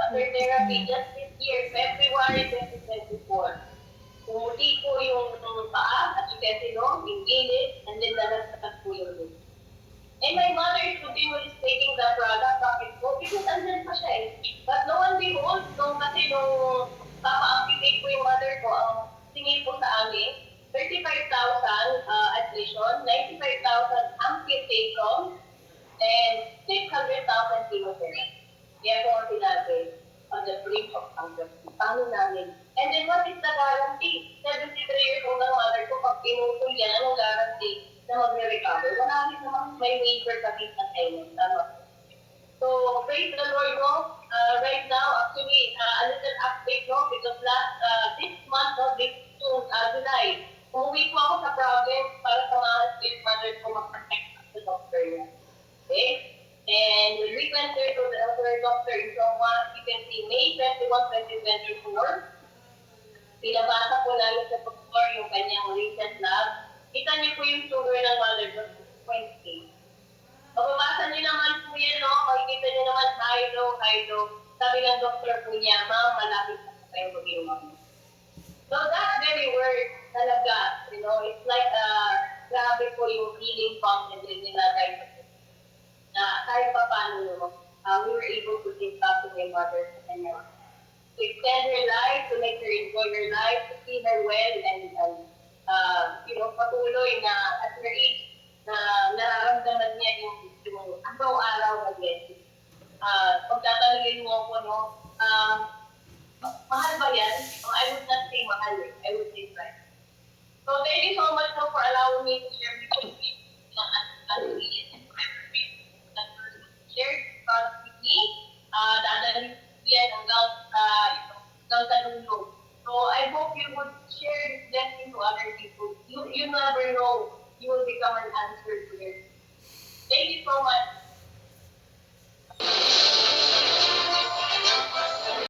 After therapy, just this year, February 2024. Pumuti po yung paa, as you can see, no? Inginit, and then nalaglag po yung leg. And my mother is continually taking the product, bakit po? Because andyan pa siya eh. But no one behold, nung papa-amputate po yung mother ko, ang tingin po sa amin, 35,000 admission, 95,000 amputation, and 600,000 chemotherapy. Kaya po ang sinabi, on the brink of bankruptcy. Paano namin? And then what is the guarantee? 73 years old ang mother ko, pag pinutol yan, anong guarantee na mag-recover? Wala rin naman may waiver kami sa payment. Tama. So, praise the Lord, no? Right now, actually, a little update, no? Because this month, no, this June, July, umuwi po ako sa province para sa mga state mother ko mag-protect sa doctor niya. Okay? And we went there to the elder doctor in Roma, you can see May 21, 2024. Pinabasa po namin sa doktor yung kanyang recent lab. Kita niyo po yung sugar ng mother ko, 20. Pababasa niyo naman po yan, no? Makikita niyo naman high low. Sabi ng doktor po niya, ma'am, malapit na kayo mag-iumam. So that very word talaga, you know, it's like grabe po yung healing confidence nila right na kahit pa paano, we were able to give back to my mother sa kanya. To extend her life, to make her enjoy her life, to see her well, and patuloy na at her age, na nararamdaman niya yung araw-araw na blessing. Pag tatanungin mo ako, no, mahal ba yan? I would not say mahal, I would say price. So thank you so much for allowing me to share with you shared because with me, dadalhin yan hanggang sa dulo. So I hope you would share this blessing to other people. You never know, you will become an answer to this. Thank you so much.